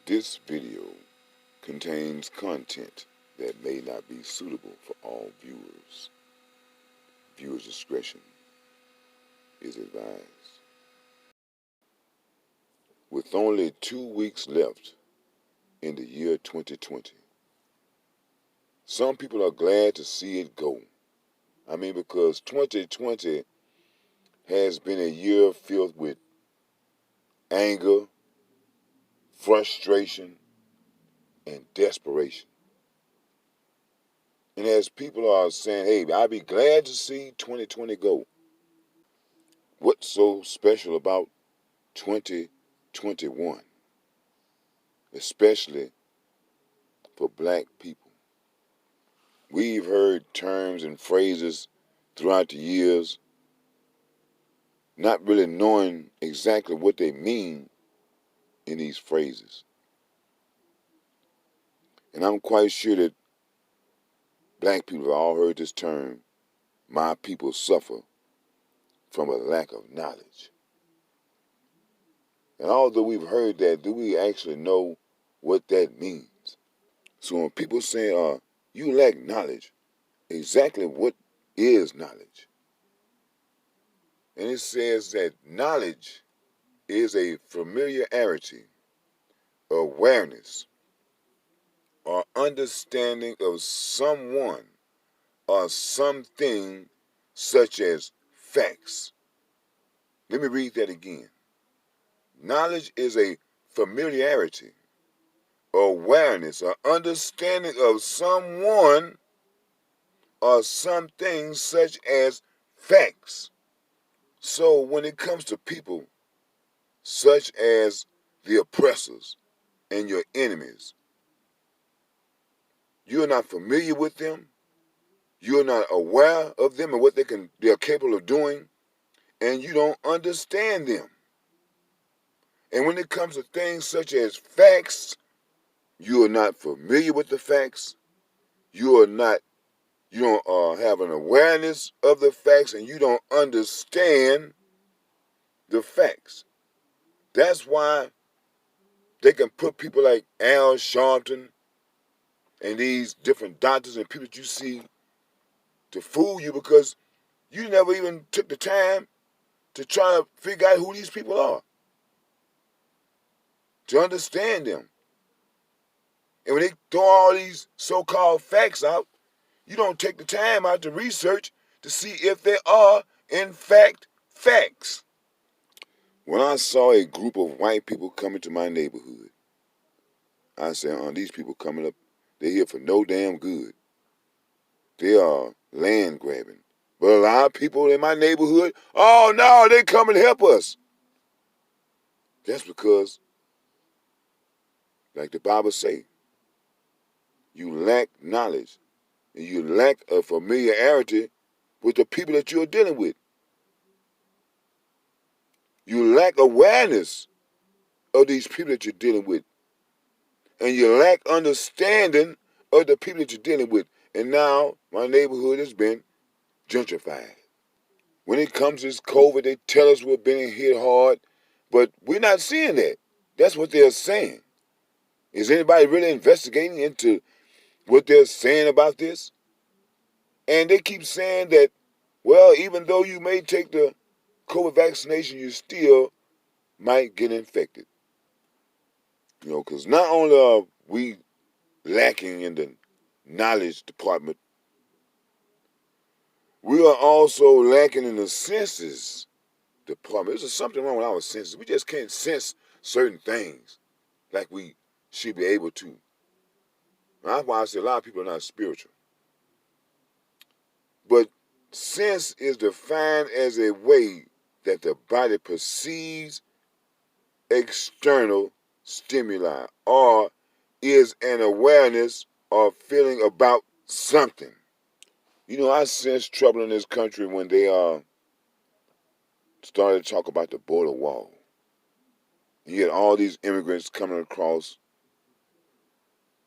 This video contains content that may not be suitable for all viewers. Viewers' discretion is advised. With only 2 weeks left in the year 2020, some people are glad to see it go. Because 2020 has been a year filled with anger, frustration, and desperation. And as people are saying, hey, I'd be glad to see 2020 go. What's so special about 2021, especially for black people? We've heard terms and phrases throughout the years, not really knowing exactly what they mean in these phrases. And I'm quite sure that black people have all heard this term, my people suffer from a lack of knowledge. And although we've heard that, do we actually know what that means? So when people say, you lack knowledge, exactly what is knowledge? And it says that knowledge is a familiarity, awareness, or understanding of someone or something such as facts. Let me read that again. Knowledge is a familiarity, awareness, or understanding of someone or something such as facts. So when it comes to people such as the oppressors and your enemies, you're not familiar with them, you're not aware of them and what they're capable of doing, and you don't understand them. And when it comes to things such as facts, you are not familiar with the facts, you don't have an awareness of the facts, and you don't understand the facts. That's why they can put people like Al Sharpton and these different doctors and people that you see to fool you, because you never even took the time to try to figure out who these people are, to understand them. And when they throw all these so-called facts out, you don't take the time out to research to see if they are, in fact, facts. When I saw a group of white people coming to my neighborhood, I said, these people coming up, they're here for no damn good. They are land grabbing. But a lot of people in my neighborhood, oh no, they come and help us. That's because, like the Bible say, you lack knowledge and you lack a familiarity with the people that you're dealing with. You lack awareness of these people that you're dealing with. And you lack understanding of the people that you're dealing with. And now my neighborhood has been gentrified. When it comes to this COVID, they tell us we're being hit hard, but we're not seeing that. That's what they're saying. Is anybody really investigating into what they're saying about this? And they keep saying that, well, even though you may take the COVID vaccination, you still might get infected. Because not only are we lacking in the knowledge department, we are also lacking in the senses department. There's something wrong with our senses. We just can't sense certain things like we should be able to. That's why I say a lot of people are not spiritual. But sense is defined as a way that the body perceives external stimuli, or is an awareness or feeling about something. I sense trouble in this country when they started to talk about the border wall. You had all these immigrants coming across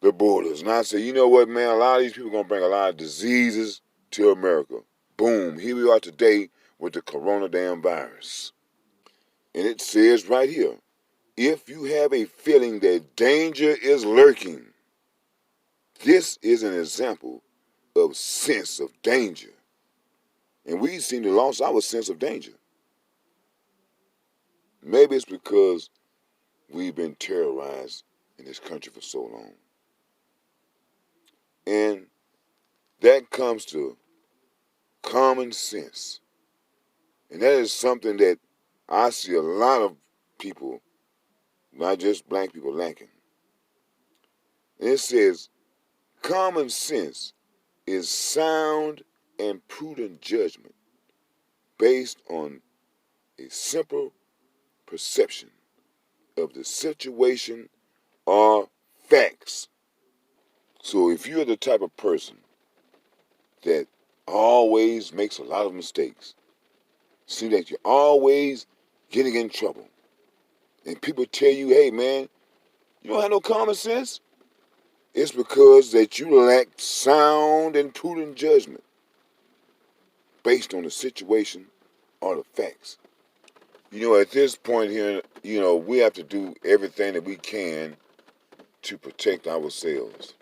the borders. And I said, you know what, man, a lot of these people are going to bring a lot of diseases to America. Boom, here we are today with the corona damn virus. And it says right here, if you have a feeling that danger is lurking, this is an example of sense of danger. And we seem to lose our sense of danger. Maybe it's because we've been terrorized in this country for so long. And that comes to common sense. And that is something that I see a lot of people, not just black people, lacking. And it says, common sense is sound and prudent judgment based on a simple perception of the situation or facts. So if you're the type of person that always makes a lot of mistakes, seems like you're always getting in trouble, and people tell you, hey man, you don't have no common sense, it's because that you lack sound and prudent judgment based on the situation or the facts. At this point here, we have to do everything that we can to protect ourselves.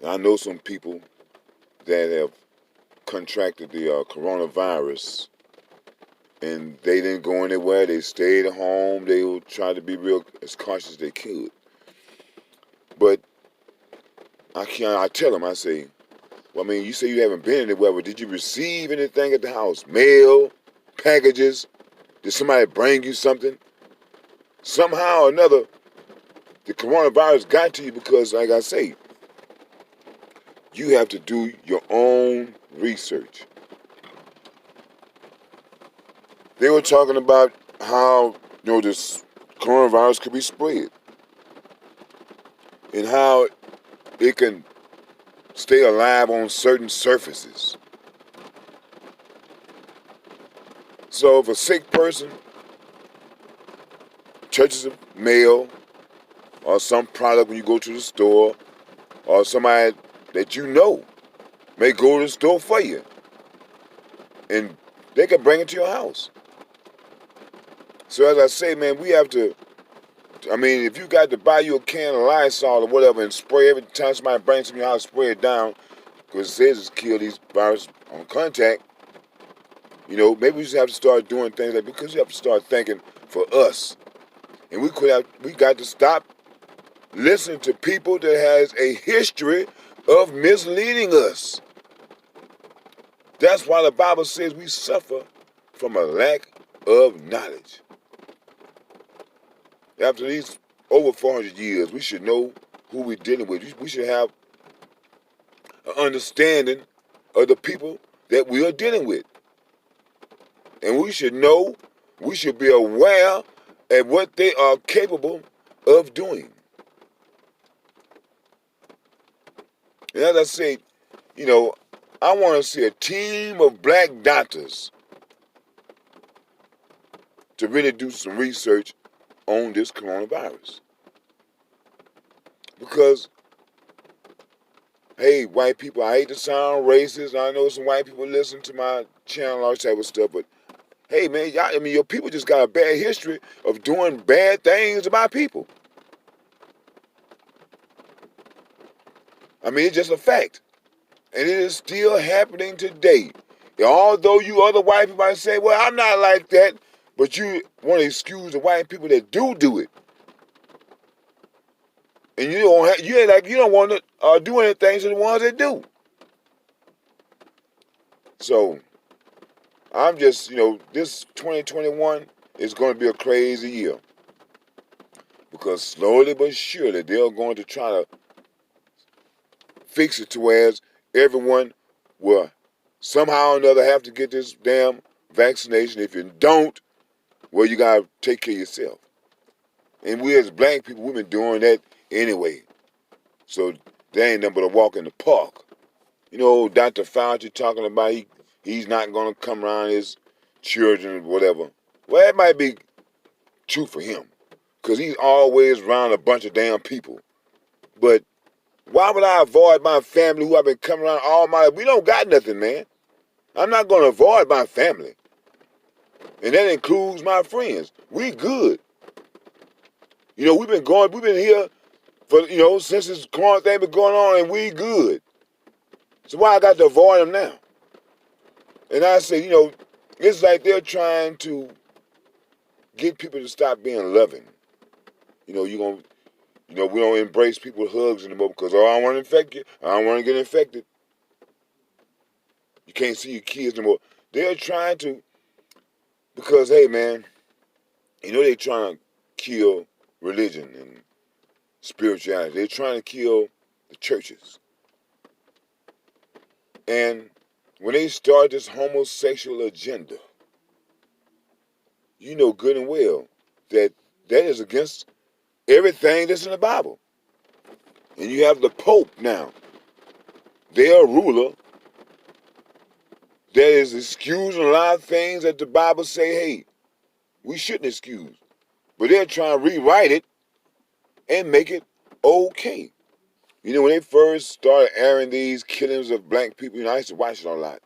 And I know some people that have contracted the coronavirus, and they didn't go anywhere. They stayed at home. They will try to be real as cautious as they could. But I tell them, I say, well, I mean, you say you haven't been anywhere, but did you receive anything at the house? Mail, packages? Did somebody bring you something? Somehow or another, the coronavirus got to you because, like I say, you have to do your own research. They were talking about how, this coronavirus could be spread and how it can stay alive on certain surfaces. So if a sick person touches a mail or some product when you go to the store, or somebody that you know may go to the store for you, and they can bring it to your house. So as I say, man, we have to, if you got to buy you a can of Lysol or whatever and spray every time somebody brings it to your house, spray it down, because it says it's kill these viruses on contact, maybe we just have to start doing things like, because we have to start thinking for us. And we got to stop listening to people that has a history of misleading us. That's why the Bible says we suffer from a lack of knowledge. After these over 400 years, we should know who we're dealing with. We should have an understanding of the people that we are dealing with. And we should be aware of what they are capable of doing. And as I say, I want to see a team of black doctors to really do some research on this coronavirus. Because, hey, white people, I hate to sound racist. I know some white people listen to my channel, all that type of stuff, but hey, man, your people just got a bad history of doing bad things to my people. It's just a fact. And it is still happening today. Although you other white people might say, well, I'm not like that, but you want to excuse the white people that do it. And you don't want to do anything to the ones that do. So I'm just, this 2021 is going to be a crazy year. Because slowly but surely they're going to try to fix it to where everyone will somehow or another have to get this damn vaccination. If you don't, well, you got to take care of yourself. And we as black people, we've been doing that anyway. So there ain't nothing but a walk in the park. Dr. Fauci talking about he's not going to come around his children or whatever. Well, that might be true for him. Because he's always around a bunch of damn people. But why would I avoid my family who I've been coming around all my life? We don't got nothing, man. I'm not going to avoid my family. And that includes my friends. We good. We've been here for, since this current thing been going on, and we good. So why I got to avoid them now? And I say, it's like they're trying to get people to stop being loving. We don't embrace people's hugs anymore because, I don't want to infect you. I don't want to get infected. You can't see your kids anymore. They're trying to, because, hey, man, they're trying to kill religion and spirituality. They're trying to kill the churches. And when they start this homosexual agenda, you know good and well that is against everything that's in the Bible. And you have the Pope now. They're a ruler that is excusing a lot of things that the Bible say, hey, we shouldn't excuse. But they're trying to rewrite it and make it okay. When they first started airing these killings of black people, I used to watch it a lot.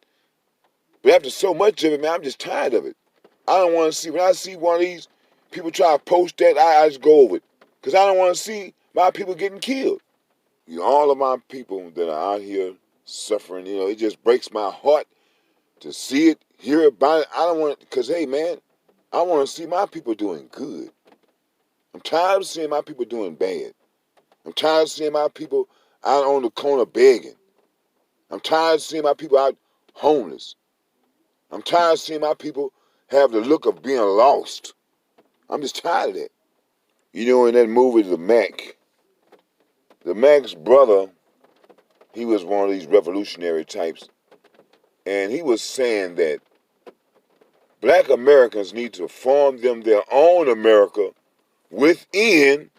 But after so much of it, man, I'm just tired of it. I don't want to see, when I see one of these people try to post that, I just go over it. Because I don't want to see my people getting killed. All of my people that are out here suffering, it just breaks my heart to see it, hear about it. I don't want, because, hey, man, I want to see my people doing good. I'm tired of seeing my people doing bad. I'm tired of seeing my people out on the corner begging. I'm tired of seeing my people out homeless. I'm tired of seeing my people have the look of being lost. I'm just tired of that. In that movie, the Mac's brother, he was one of these revolutionary types. And he was saying that black Americans need to form them their own America within,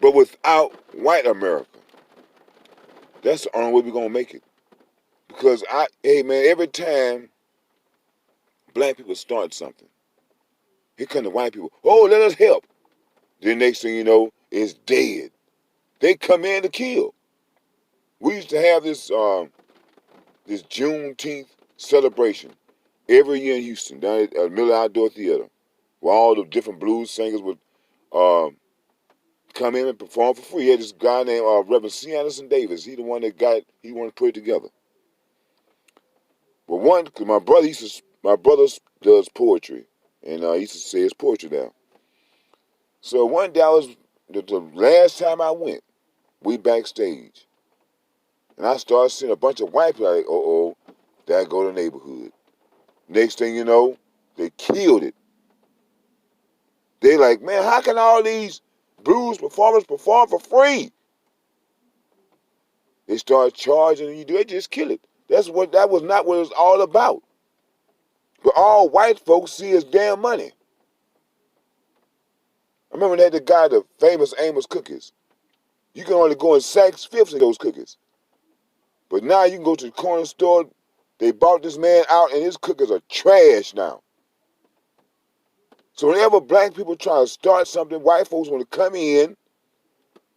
but without white America. That's the only way we're going to make it. Because, hey man, every time black people start something, here come the white people, oh, let us help. The next thing you know, it's dead. They come in to kill. We used to have this Juneteenth celebration every year in Houston, down at Miller Outdoor Theater, where all the different blues singers would come in and perform for free. He had this guy named Reverend C. Anderson Davis. He the one that he wanted to put it together. But because my brother does poetry, and he used to say his poetry down. So one day the last time I went, we backstage. And I started seeing a bunch of white people like, there go the neighborhood. Next thing you know, they killed it. They like, man, how can all these blues performers perform for free? They start charging and they just kill it. That was not what it was all about. But all white folks see is damn money. I remember they had the famous Amos cookies. You can only go in Saks Fifths in those cookies. But now you can go to the corner store. They bought this man out and his cookies are trash now. So whenever black people try to start something, white folks want to come in,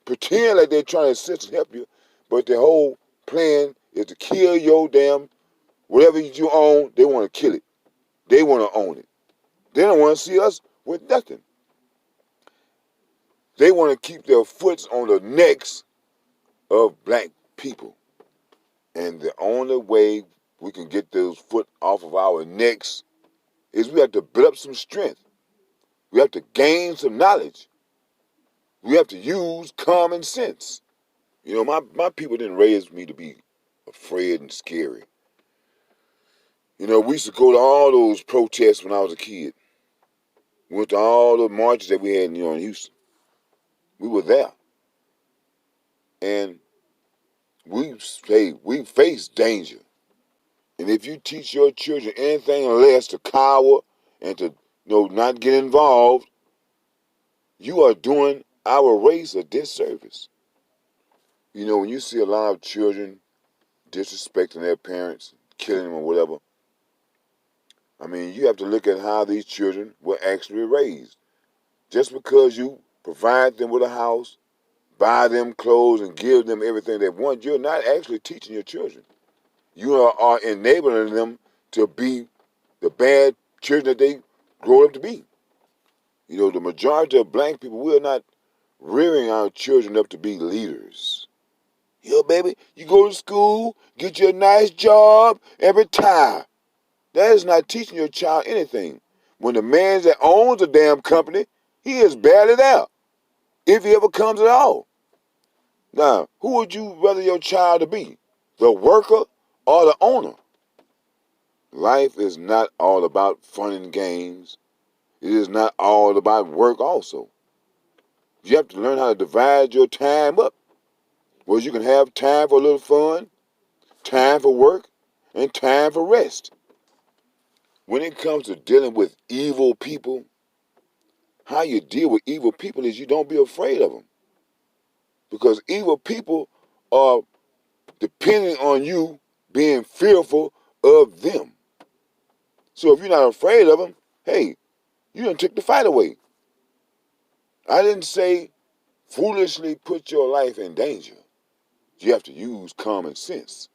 pretend like they're trying to assist and help you, but their whole plan is to kill your damn, whatever you own, they want to kill it. They want to own it. They don't want to see us with nothing. They want to keep their foots on the necks of black people. And the only way we can get those foot off of our necks is we have to build up some strength. We have to gain some knowledge. We have to use common sense. My people didn't raise me to be afraid and scary. We used to go to all those protests when I was a kid. We went to all the marches that we had, in Houston. We were there. And we face danger. And if you teach your children anything less to cower and to not get involved, you are doing our race a disservice. When you see a lot of children disrespecting their parents, killing them or whatever, you have to look at how these children were actually raised. Just because you provide them with a house, buy them clothes, and give them everything they want, you're not actually teaching your children. You are enabling them to be the bad children that they grow up to be. You know, the majority of black people, we're not rearing our children up to be leaders. Yo, baby, you go to school, get you a nice job, and retire. That is not teaching your child anything. When the man that owns the damn company, he is barely there, if he ever comes at all. Now, who would you rather your child to be? The worker or the owner? Life is not all about fun and games. It is not all about work also. You have to learn how to divide your time up. Where you can have time for a little fun, time for work, and time for rest. When it comes to dealing with evil people, how you deal with evil people is you don't be afraid of them. Because evil people are depending on you being fearful of them. So if you're not afraid of them, hey, you done took the fight away. I didn't say foolishly put your life in danger. You have to use common sense.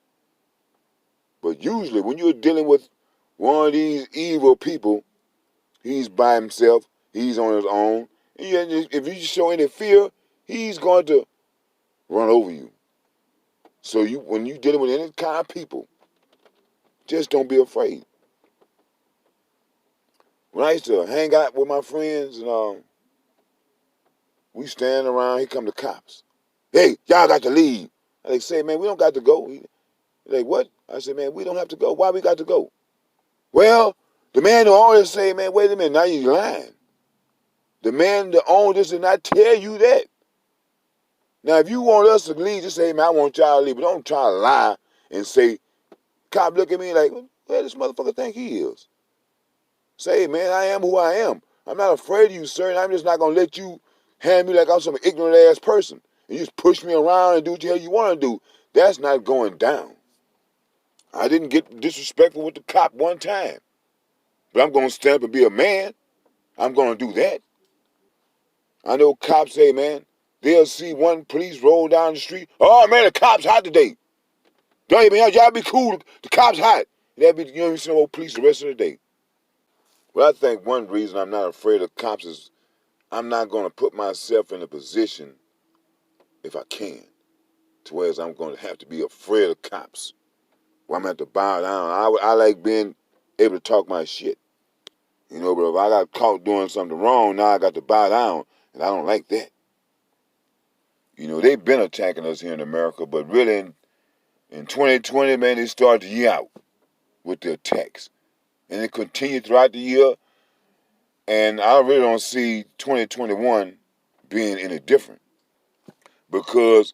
But usually when you're dealing with one of these evil people, he's by himself, he's on his own, and if you show any fear, he's going to run over you. So when you're dealing with any kind of people, just don't be afraid. When I used to hang out with my friends and we stand around, here come the cops. Hey, y'all got to leave. And they say, man, we don't got to go. They're like, what? I said, man, we don't have to go. Why we got to go? Well, the man who always say, man, wait a minute, now you're lying. The man that owned this did not tell you that. Now, if you want us to leave, just say, man, I want y'all to leave. But don't try to lie and say, cop look at me like, where this motherfucker think he is? Say, man, I am who I am. I'm not afraid of you, sir, and I'm just not going to let you hand me like I'm some ignorant-ass person. And you just push me around and do what the hell you want to do. That's not going down. I didn't get disrespectful with the cop one time. But I'm going to stand up and be a man. I'm going to do that. I know cops say, man, they'll see one police roll down the street. Oh, man, the cop's hot today. Don't even, y'all be cool. The cop's hot. That'd be, you don't even see no police the rest of the day. Well, I think one reason I'm not afraid of cops is I'm not going to put myself in a position, if I can, to where I'm going to have to be afraid of cops. Where I'm going to have to bow down. I like being able to talk my shit. You know, but if I got caught doing something wrong, now I got to bow down, and I don't like that. You know, they've been attacking us here in America, but really in 2020, man, they started the year out with the attacks. And it continued throughout the year, and I really don't see 2021 being any different. Because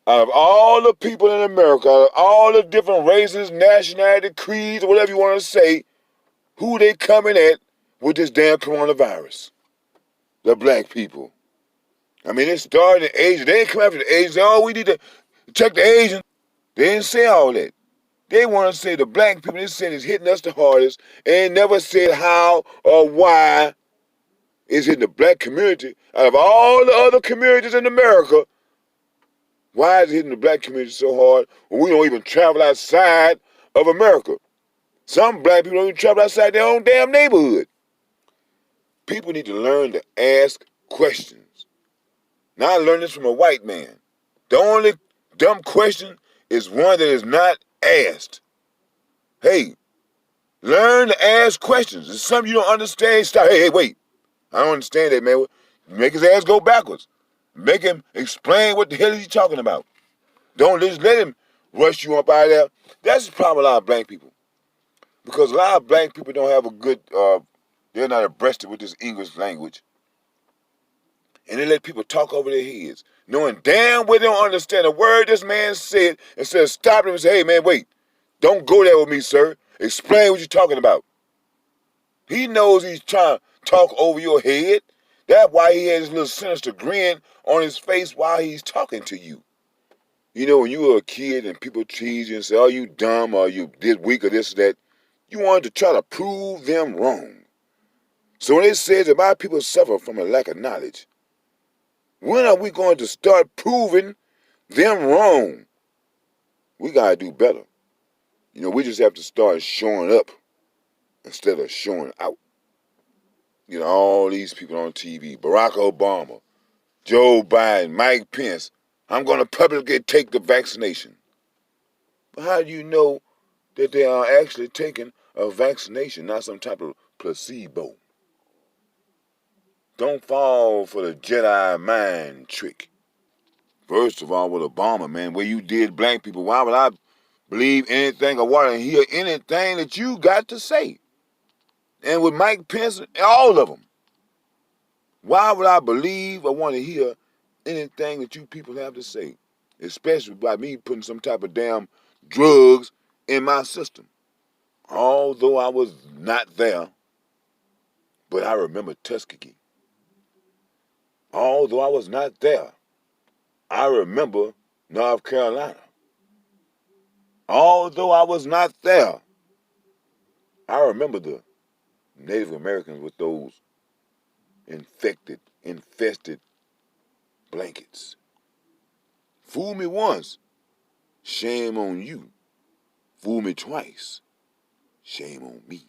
out of all the people in America, out of all the different races, nationality, creeds, or whatever you want to say, who they coming at with this damn coronavirus? The black people. I mean, it started in Asia. They didn't come after the Asians. Oh, we need to check the Asians. They didn't say all that. They want to say the black people, they said it's hitting us the hardest, and never said how or why it's hitting the black community. Out of all the other communities in America, why is it hitting the black community so hard when we don't even travel outside of America? Some black people don't even travel outside their own damn neighborhood. People need to learn to ask questions. Now I learned this from a white man. The only dumb question is one that is not asked. Hey, learn to ask questions. It's something you don't understand. Stop. Hey, wait. I don't understand that, man. Make his ass go backwards. Make him explain what the hell is he talking about. Don't just let him rush you up out of there. That's the problem with a lot of black people. Because a lot of black people don't have a good, they're not abreast with this English language. And they let people talk over their heads, knowing damn well they don't understand a word this man said, instead of stopping him and say, hey, man, wait. Don't go there with me, sir. Explain what you're talking about. He knows he's trying to talk over your head. That's why he has this little sinister grin on his face while he's talking to you. You know, when you were a kid and people tease you and say, oh, you dumb or you did weak or this or that, you wanted to try to prove them wrong. So when it says that my people suffer from a lack of knowledge, when are we going to start proving them wrong? We got to do better. You know, we just have to start showing up instead of showing out. You know, all these people on TV, Barack Obama, Joe Biden, Mike Pence, I'm going to publicly take the vaccination. But how do you know that they are actually taking a vaccination, not some type of placebo? Don't fall for the Jedi mind trick. First of all, with Obama, man, where you did black people, why would I believe anything or want to hear anything that you got to say? And with Mike Pence, all of them, why would I believe or want to hear anything that you people have to say? Especially by me putting some type of damn drugs in my system. Although I was not there, but I remember Tuskegee. Although I was not there, I remember North Carolina. Although I was not there, I remember the Native Americans with those infested blankets. Fool me once, shame on you. Fool me twice, shame on me.